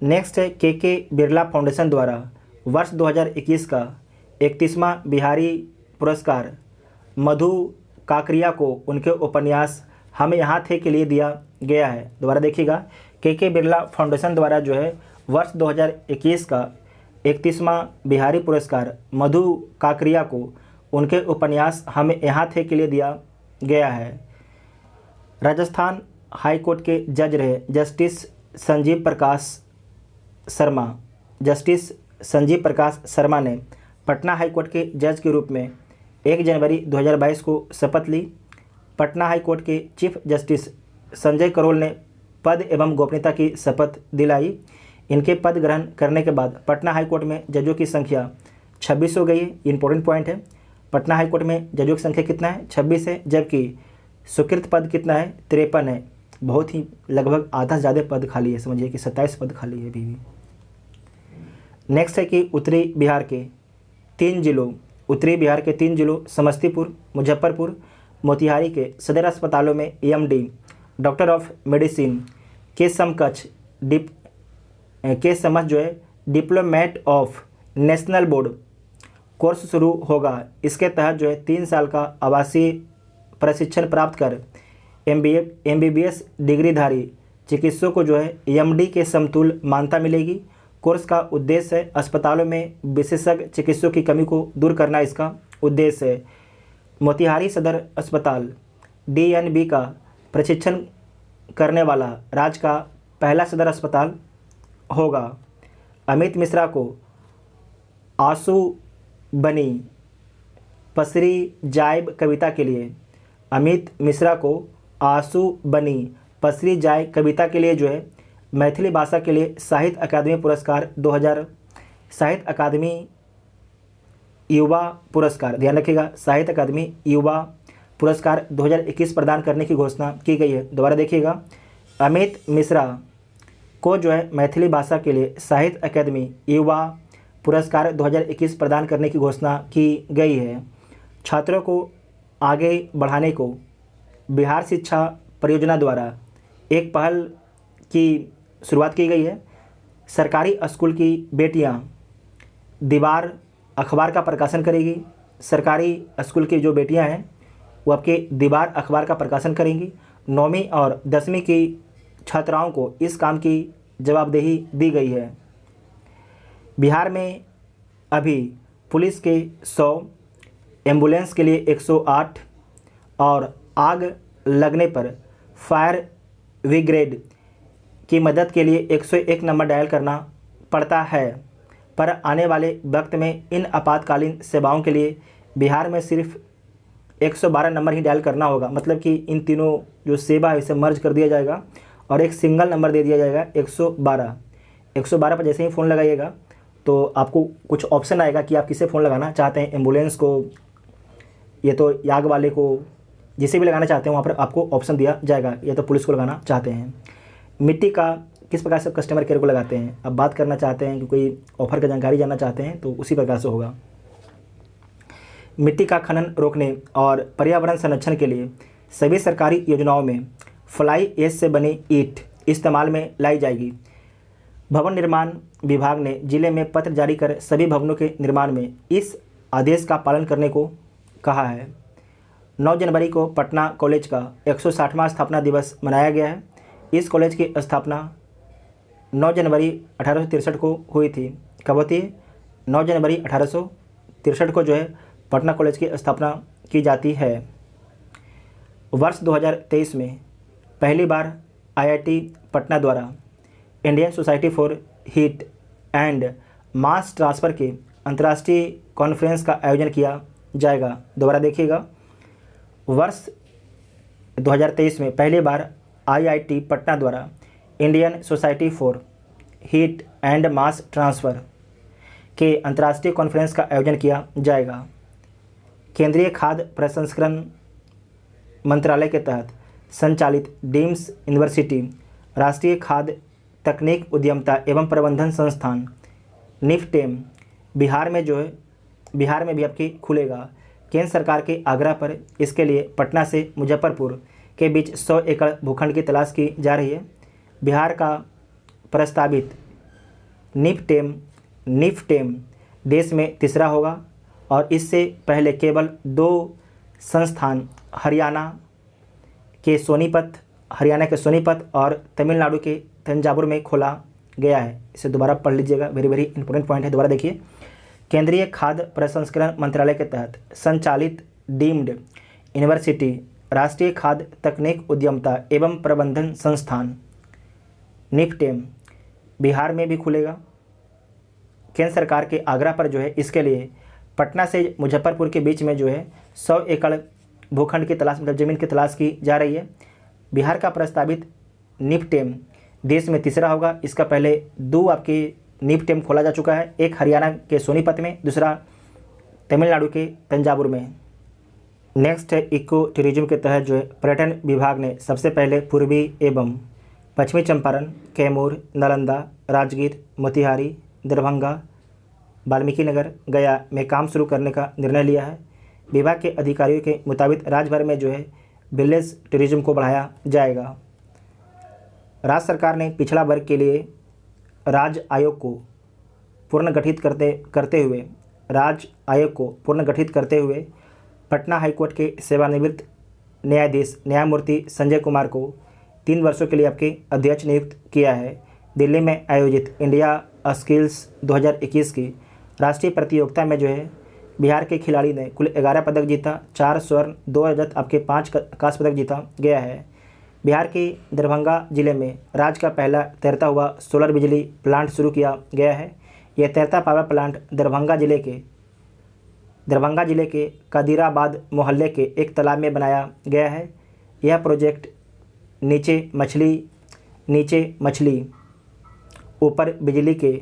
नेक्स्ट है के बिरला फाउंडेशन द्वारा वर्ष 2021 का 31वां बिहारी पुरस्कार मधु काकरिया को उनके उपन्यास हम यहाँ थे के लिए दिया गया है। दोबारा देखिएगा, के बिरला फाउंडेशन द्वारा जो है वर्ष 2021 का 31वां बिहारी पुरस्कार मधु काकरिया को उनके उपन्यास हम यहाँ थे के लिए दिया गया है। राजस्थान हाई कोर्ट के जज रहे जस्टिस संजीव प्रकाश शर्मा ने पटना हाई कोर्ट के जज के रूप में 1 जनवरी 2022 को शपथ ली। पटना हाई कोर्ट के चीफ जस्टिस संजय करोल ने पद एवं गोपनीयता की शपथ दिलाई। इनके पद ग्रहण करने के बाद पटना हाई कोर्ट में जजों की संख्या 26 हो गई है। इंपॉर्टेंट पॉइंट है, पटना हाई कोर्ट में जजों की संख्या कितना है, 26 है, जबकि स्वीकृत पद कितना है, 53 है। बहुत ही लगभग आधा से ज़्यादा पद खाली है, समझिए कि 27 पद खाली है अभी भी। नेक्स्ट है कि उत्तरी बिहार के तीन जिलों समस्तीपुर, मुजफ्फरपुर, मोतिहारी के सदर अस्पतालों में EMD डॉक्टर ऑफ मेडिसिन के समकक्ष जो है diplomat of national board course शुरू होगा। इसके तहत जो है 3 साल का आवासीय प्रशिक्षण प्राप्त कर MBBS डिग्रीधारी चिकित्सकों को जो है EMD के समतुल्य मान्यता मिलेगी। कोर्स का उद्देश्य है अस्पतालों में विशेषज्ञ चिकित्सकों की कमी को दूर करना, इसका उद्देश्य है। मोतिहारी सदर अस्पताल DNB का प्रशिक्षण करने वाला राज्य का पहला सदर अस्पताल होगा। अमित मिश्रा को आंसू बनी पसरी जायब कविता के लिए जो है मैथिली भाषा के लिए साहित्य अकादमी पुरस्कार 2000 साहित्य अकादमी युवा पुरस्कार, ध्यान रखिएगा, साहित्य अकादमी युवा पुरस्कार 2021 प्रदान करने की घोषणा की गई है। दोबारा देखिएगा, अमित मिश्रा को जो है मैथिली भाषा के लिए साहित्य अकादमी युवा पुरस्कार 2021 प्रदान करने की घोषणा की गई है। छात्रों को आगे बढ़ाने को बिहार शिक्षा परियोजना द्वारा एक पहल की शुरुआत की गई है। सरकारी स्कूल की बेटियां दीवार अखबार का प्रकाशन करेगी। सरकारी स्कूल की जो बेटियां हैं वो आपके दीवार अखबार का प्रकाशन करेंगी। 9वीं और 10वीं की छात्राओं को इस काम की जवाबदेही दी गई है। बिहार में अभी पुलिस के 100, एम्बुलेंस के लिए 108 और आग लगने पर फायर ब्रिगेड की मदद के लिए 101 नंबर डायल करना पड़ता है। पर आने वाले वक्त में इन आपातकालीन सेवाओं के लिए बिहार में सिर्फ 112 नंबर ही डायल करना होगा। मतलब कि इन तीनों जो सेवा है इसे मर्ज कर दिया जाएगा और एक सिंगल नंबर दे दिया जाएगा 112 पर जैसे ही फ़ोन लगाइएगा तो आपको कुछ ऑप्शन आएगा कि आप किसे फ़ोन लगाना चाहते हैं, एम्बुलेंस को, ये तो आग वाले को, जिसे भी लगाना चाहते हैं वहाँ पर आपको ऑप्शन दिया जाएगा, या तो पुलिस को लगाना चाहते हैं। मिट्टी का किस प्रकार से कस्टमर केयर को लगाते हैं, अब बात करना चाहते हैं कि कोई ऑफर का जानकारी जानना चाहते हैं तो उसी प्रकार से होगा। मिट्टी का खनन रोकने और पर्यावरण संरक्षण के लिए सभी सरकारी योजनाओं में फ्लाई ऐश से बनी ईंट इस्तेमाल में लाई जाएगी। भवन निर्माण विभाग ने जिले में पत्र जारी कर सभी भवनों के निर्माण में इस आदेश का पालन करने को कहा है। 9 जनवरी को पटना कॉलेज का 160वां स्थापना दिवस मनाया गया है। इस कॉलेज की स्थापना 9 जनवरी 1863 को हुई थी। कब होती है? 9 जनवरी 1863 को जो है पटना कॉलेज की स्थापना की जाती है। वर्ष 2023 में पहली बार IIT पटना द्वारा Indian society for heat and mass transfer के अंतर्राष्ट्रीय कॉन्फ्रेंस का आयोजन किया जाएगा। दोबारा देखिएगा, वर्ष 2023 में पहली बार IIT पटना द्वारा Indian society for heat and mass transfer के अंतर्राष्ट्रीय कॉन्फ्रेंस का आयोजन किया जाएगा। केंद्रीय खाद्य प्रसंस्करण मंत्रालय के तहत संचालित डीम्स यूनिवर्सिटी राष्ट्रीय खाद्य तकनीक उद्यमता एवं प्रबंधन संस्थान निफ्टेम बिहार में भी आपकी खुलेगा। केंद्र सरकार के आग्रह पर इसके लिए पटना से मुजफ्फरपुर के बीच 100 एकड़ भूखंड की तलाश की जा रही है। बिहार का प्रस्तावित निफ्टेम देश में तीसरा होगा और इससे पहले केवल 2 संस्थान हरियाणा के सोनीपत और तमिलनाडु के तंजावुर में खोला गया है। इसे दोबारा पढ़ लीजिएगा, वेरी वेरी इंपॉर्टेंट पॉइंट है, दोबारा देखिए। केंद्रीय खाद्य प्रसंस्करण मंत्रालय के तहत संचालित डीम्ड यूनिवर्सिटी राष्ट्रीय खाद्य तकनीक उद्यमता एवं प्रबंधन संस्थान निफ्टेम बिहार में भी खुलेगा। केंद्र सरकार के आग्रह पर इसके लिए पटना से मुजफ्फरपुर के बीच में 100 एकड़ भूखंड की तलाश मतलब ज़मीन की तलाश की जा रही है। बिहार का प्रस्तावित निफ्टेम देश में तीसरा होगा। इसका पहले 2 आपके निफ्टेम खोला जा चुका है, एक हरियाणा के सोनीपत में, दूसरा तमिलनाडु के तंजावुर में। नेक्स्ट है इको टूरिज्म के तहत पर्यटन विभाग ने सबसे पहले पूर्वी एवं पश्चिमी चंपारण, कैमूर, नालंदा, राजगीर, मोतिहारी, दरभंगा, वाल्मीकि नगर, गया में काम शुरू करने का निर्णय लिया है। विभाग के अधिकारियों के मुताबिक राज्य भर में विलेज टूरिज्म को बढ़ाया जाएगा। राज्य सरकार ने पिछड़ा वर्ग के लिए राज्य आयोग को पुनर्गठित करते हुए पटना हाईकोर्ट के सेवानिवृत्त न्यायाधीश न्यायमूर्ति संजय कुमार को 3 वर्षों के लिए आपके अध्यक्ष नियुक्त किया है। दिल्ली में आयोजित इंडिया स्किल्स 2021 की राष्ट्रीय प्रतियोगिता में बिहार के खिलाड़ी ने कुल 11 पदक जीता, 4 स्वर्ण, 2 रजत, आपके 5 कांस्य पदक जीता गया है। बिहार के दरभंगा जिले में राज्य का पहला तैरता हुआ सोलर बिजली प्लांट शुरू किया गया है। यह तैरता पावर प्लांट दरभंगा जिले के कदीराबाद मोहल्ले के एक तालाब में बनाया गया है। यह प्रोजेक्ट नीचे मछली ऊपर बिजली के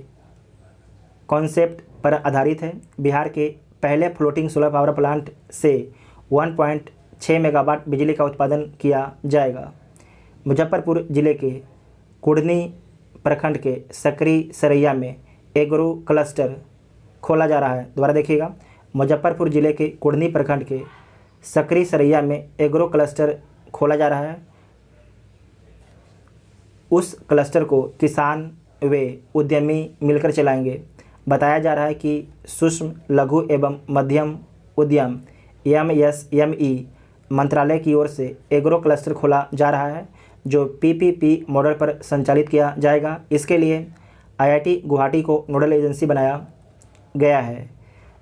कॉन्सेप्ट पर आधारित है। बिहार के पहले फ्लोटिंग सोलर पावर प्लांट से 1.6 मेगावाट बिजली का उत्पादन किया जाएगा। मुजफ्फरपुर जिले के कुढ़नी प्रखंड के सकरी सरैया में एग्रो क्लस्टर खोला जा रहा है। दोबारा देखिएगा, मुजफ्फरपुर जिले के कुढ़नी प्रखंड के सकरी सरैया में एग्रो क्लस्टर खोला जा रहा है। उस क्लस्टर को किसान व उद्यमी मिलकर चलाएंगे। बताया जा रहा है कि सूक्ष्म लघु एवं मध्यम उद्यम MSME मंत्रालय की ओर से एग्रो क्लस्टर खोला जा रहा है जो PPP मॉडल पर संचालित किया जाएगा। इसके लिए IIT गुवाहाटी को नोडल एजेंसी बनाया गया है।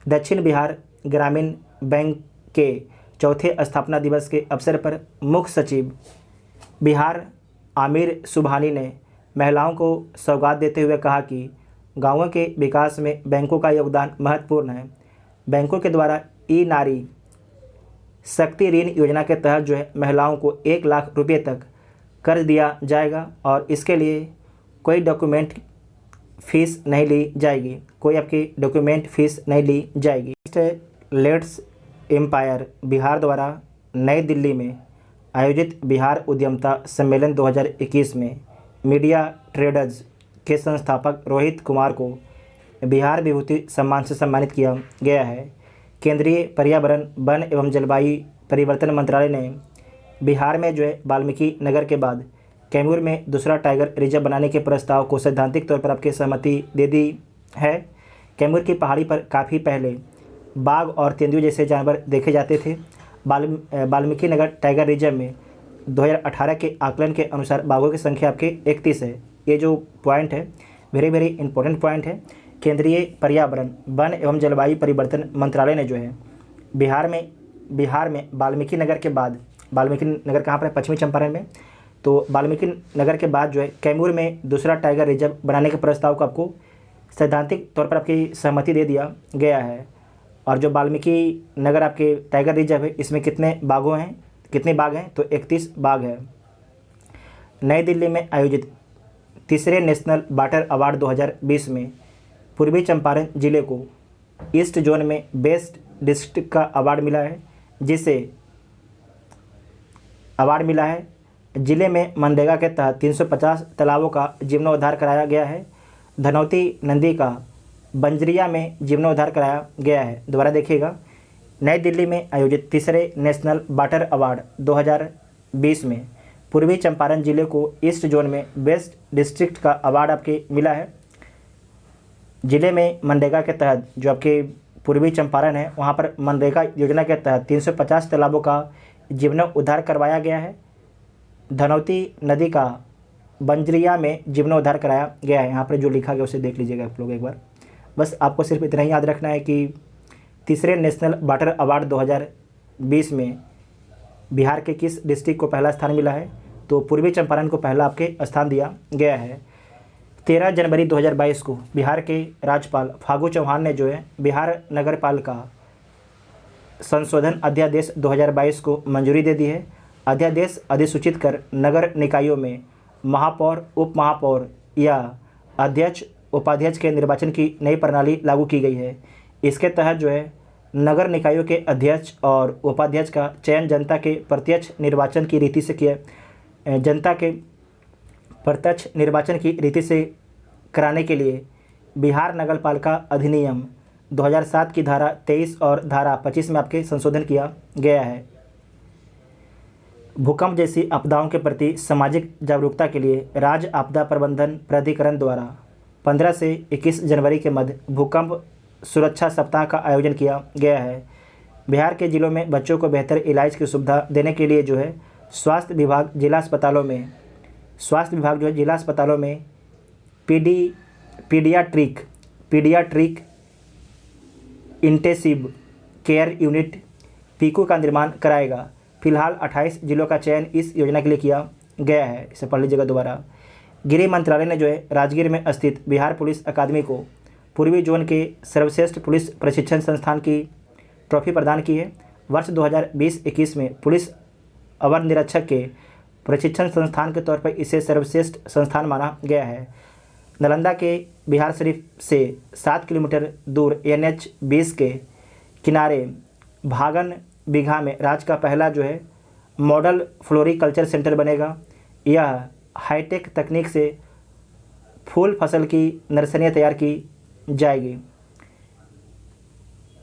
दक्षिण बिहार ग्रामीण बैंक के चौथे स्थापना दिवस के अवसर पर मुख्य सचिव बिहार आमिर सुबहानी ने महिलाओं को सौगात देते हुए कहा कि गांवों के विकास में बैंकों का योगदान महत्वपूर्ण है। बैंकों के द्वारा नारी शक्ति ऋण योजना के तहत महिलाओं को 1 लाख रुपये तक कर्ज दिया जाएगा और इसके लिए कोई डॉक्यूमेंट फीस नहीं ली जाएगी। लेट्स एम्पायर बिहार द्वारा नई दिल्ली में आयोजित बिहार उद्यमता सम्मेलन 2021 में मीडिया ट्रेडर्स के संस्थापक रोहित कुमार को बिहार विभूति सम्मान से सम्मानित किया गया है। केंद्रीय पर्यावरण, वन एवं जलवायु परिवर्तन मंत्रालय ने बिहार में वाल्मीकि नगर के बाद कैमूर में दूसरा टाइगर रिजर्व बनाने के प्रस्ताव को सैद्धांतिक तौर पर आपकी सहमति दे दी है। कैमूर की पहाड़ी पर काफ़ी पहले बाघ और तेंदुए जैसे जानवर देखे जाते थे। वाल्मीकि नगर टाइगर रिजर्व में 2018 के आकलन के अनुसार बाघों की संख्या आपके 31 है। ये जो पॉइंट है वेरी वेरी इंपॉर्टेंट पॉइंट है। केंद्रीय पर्यावरण, वन एवं जलवायु परिवर्तन मंत्रालय ने बिहार में वाल्मीकि नगर के बाद, वाल्मीकि नगर कहाँ पर है? पश्चिमी चंपारण में। तो वाल्मीकि नगर के बाद कैमूर में दूसरा टाइगर रिजर्व बनाने के प्रस्ताव को आपको सैद्धांतिक तौर पर आपकी सहमति दे दिया गया है। और जो वाल्मीकि नगर आपके टाइगर रिजर्व है इसमें कितने बाघ हैं? तो 31 बाघ है। नई दिल्ली में आयोजित तीसरे नेशनल वाटर अवार्ड 2020 में पूर्वी चंपारण जिले को ईस्ट जोन में बेस्ट डिस्ट्रिक्ट का अवार्ड मिला है, जिले में मनरेगा के तहत 350 तालाबों का जीर्णोद्धार कराया गया है। धनौती नदी का बंजरिया में जीर्णोद्धार कराया गया है। दोबारा देखिएगा, नई दिल्ली में आयोजित तीसरे नेशनल वाटर अवार्ड 2020 में पूर्वी चंपारण जिले को ईस्ट जोन में बेस्ट डिस्ट्रिक्ट का अवार्ड आपके मिला है। जिले में मनरेगा के तहत जो आपके पूर्वी चंपारण है वहाँ पर मनरेगा योजना के तहत 350 तालाबों का जीर्णोद्धार करवाया गया है। धनौती नदी का बंजरिया में जीर्णोद्धार कराया गया है। यहाँ पर जो लिखा गया उसे देख लीजिएगा आप लोग एक बार। बस आपको सिर्फ इतना ही याद रखना है कि तीसरे नेशनल वाटर अवार्ड 2020 में बिहार के किस डिस्ट्रिक्ट को पहला स्थान मिला है, तो पूर्वी चंपारण को पहला आपके स्थान दिया गया है। 13 जनवरी 2022 को बिहार के राज्यपाल फागू चौहान ने जो है बिहार नगरपालिका संशोधन अध्यादेश 2022 को मंजूरी दे दी है। अध्यादेश अधिसूचित कर नगर निकायों में महापौर, उप महापौर या अध्यक्ष, उपाध्यक्ष के निर्वाचन की नई प्रणाली लागू की गई है। इसके तहत जो है नगर निकायों के अध्यक्ष और उपाध्यक्ष का चयन जनता के प्रत्यक्ष निर्वाचन की रीति से कराने के लिए बिहार नगरपालिका अधिनियम 2007 की धारा 23 और धारा 25 में आपके संशोधन किया गया है। भूकंप जैसी आपदाओं के प्रति सामाजिक जागरूकता के लिए राज्य आपदा प्रबंधन प्राधिकरण द्वारा 15 से 21 जनवरी के मध्य भूकंप सुरक्षा सप्ताह का आयोजन किया गया है। बिहार के जिलों में बच्चों को बेहतर इलाज की सुविधा देने के लिए जो है स्वास्थ्य विभाग जिला अस्पतालों में paediatric intensive care unit Piku का निर्माण कराएगा। फिलहाल 28 जिलों का चयन इस योजना के लिए किया गया है। इसे पढ़ लीजिएगा दोबारा। गृह मंत्रालय ने जो है राजगीर में स्थित बिहार पुलिस अकादमी को पूर्वी जोन के सर्वश्रेष्ठ पुलिस प्रशिक्षण संस्थान की ट्रॉफी प्रदान की है। वर्ष 2020-21 में पुलिस अवर निरीक्षक के प्रशिक्षण संस्थान के तौर पर इसे सर्वश्रेष्ठ संस्थान माना गया है। नालंदा के बिहार शरीफ से 7 किलोमीटर दूर NH 20 के किनारे भागन बीघा में राज्य का पहला जो है मॉडल फ्लोरिकल्चर सेंटर बनेगा। यह हाईटेक तकनीक से फूल फसल की नर्सरियाँ तैयार की जाएगी।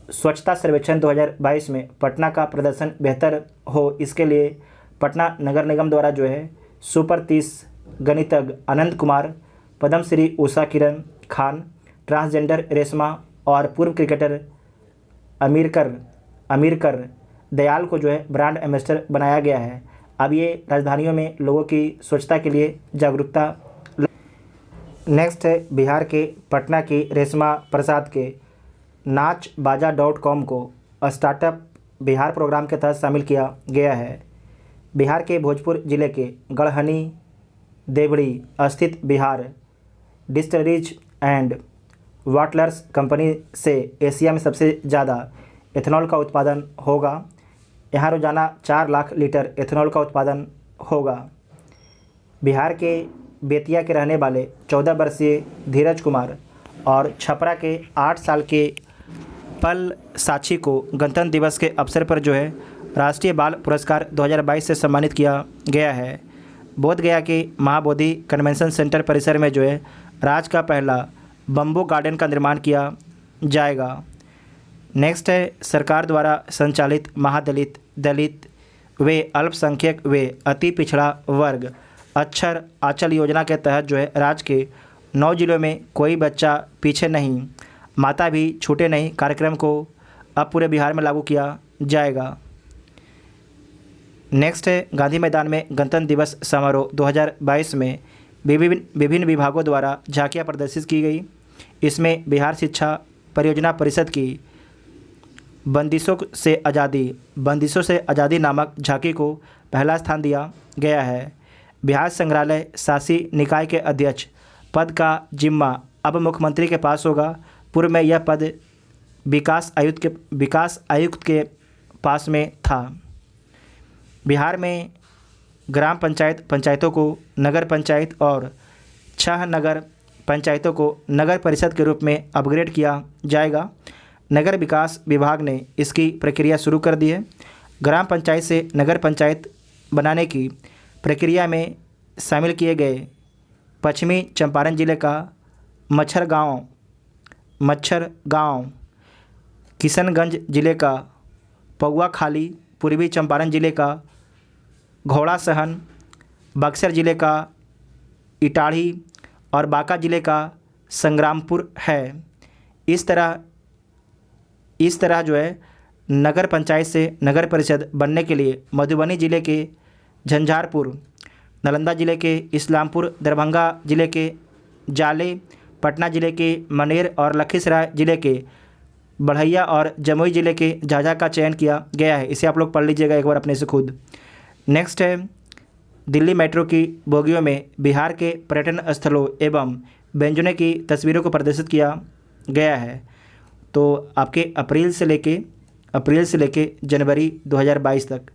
स्वच्छता सर्वेक्षण 2022 में पटना का प्रदर्शन बेहतर हो, इसके लिए पटना नगर निगम द्वारा जो है सुपर 30 गणितज्ञ अनंत कुमार, पद्मश्री उषा किरण खान, ट्रांसजेंडर रेशमा और पूर्व क्रिकेटर अमीरकर दयाल को जो है ब्रांड एम्बेसडर बनाया गया है। अब ये राजधानियों में लोगों की स्वच्छता के लिए जागरूकता। नेक्स्ट है बिहार के पटना की रेशमा प्रसाद के नाचबाजा.com को स्टार्टअप बिहार प्रोग्राम के तहत शामिल किया गया है। बिहार के भोजपुर जिले के गढ़हनी देवड़ी स्थित बिहार डिस्टिलरीज एंड वाटलर्स कंपनी से एशिया में सबसे ज़्यादा एथेनॉल का उत्पादन होगा। यहाँ रोज़ाना 4 लाख लीटर एथेनॉल का उत्पादन होगा। बिहार के बेतिया के रहने वाले 14 वर्षीय धीरज कुमार और छपरा के 8 साल के पल साक्षी को गणतंत्र दिवस के अवसर पर जो है राष्ट्रीय बाल पुरस्कार 2022 से सम्मानित किया गया है। बोधगया के महाबोधि कन्वेंशन सेंटर परिसर में जो है राज्य का पहला बम्बू गार्डन का निर्माण किया जाएगा। नेक्स्ट है सरकार द्वारा संचालित महादलित, दलित व अल्पसंख्यक व अति पिछड़ा वर्ग अक्षर आंचल योजना के तहत जो है राज्य के 9 जिलों में कोई बच्चा पीछे नहीं, माता भी छूटे नहीं कार्यक्रम को अब पूरे बिहार में लागू किया जाएगा। नेक्स्ट है गांधी मैदान में गणतंत्र दिवस समारोह 2022 में विभिन्न विभागों द्वारा झांकियाँ प्रदर्शित की गई। इसमें बिहार शिक्षा परियोजना परिषद की बंदिशों से आज़ादी नामक झांकी को पहला स्थान दिया गया है। बिहार संग्रहालय शासी निकाय के अध्यक्ष पद का जिम्मा अब मुख्यमंत्री के पास होगा। पूर्व में यह पद विकास आयुक्त के पास में था। बिहार में ग्राम पंचायतों को नगर पंचायत और 6 नगर पंचायतों को नगर परिषद के रूप में अपग्रेड किया जाएगा। नगर विकास विभाग ने इसकी प्रक्रिया शुरू कर दी है। ग्राम पंचायत से नगर पंचायत बनाने की प्रक्रिया में शामिल किए गए पश्चिमी चंपारण जिले का मच्छर गांव, किशनगंज जिले का पौआ खाली, पूर्वी चंपारण जिले का घोड़ा सहन, बक्सर जिले का इटाढ़ी और बांका जिले का संग्रामपुर है। इस तरह जो है नगर पंचायत से नगर परिषद बनने के लिए मधुबनी जिले के झंझारपुर, नालंदा जिले के इस्लामपुर, दरभंगा जिले के जाले, पटना जिले के मनेर और लखीसराय जिले के बढ़ैया और जमुई जिले के झाझा का चयन किया गया है। इसे आप लोग पढ़ लीजिएगा एक बार अपने से खुद। नेक्स्ट है, दिल्ली मेट्रो की बोगियों में बिहार के पर्यटन स्थलों एवं व्यंजनों की तस्वीरों को प्रदर्शित किया गया है। तो आपके अप्रैल से लेके जनवरी 2022 तक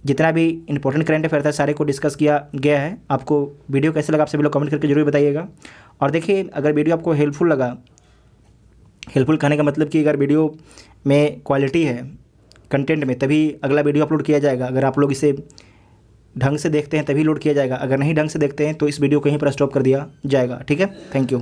जितना भी इंपॉर्टेंट करंट अफेयर था सारे को डिस्कस किया गया है। आपको वीडियो कैसे लगा आप सभी लोग कमेंट करके जरूर बताइएगा। और देखिए, अगर वीडियो आपको हेल्पफुल लगा, हेल्पफुल कहने का मतलब कि अगर वीडियो में क्वालिटी है कंटेंट में, तभी अगला वीडियो अपलोड किया जाएगा। अगर आप लोग इसे ढंग से देखते हैं तभी लोड किया जाएगा, अगर नहीं ढंग से देखते हैं तो इस वीडियो को यहीं पर स्टॉप कर दिया जाएगा। ठीक है, थैंक यू।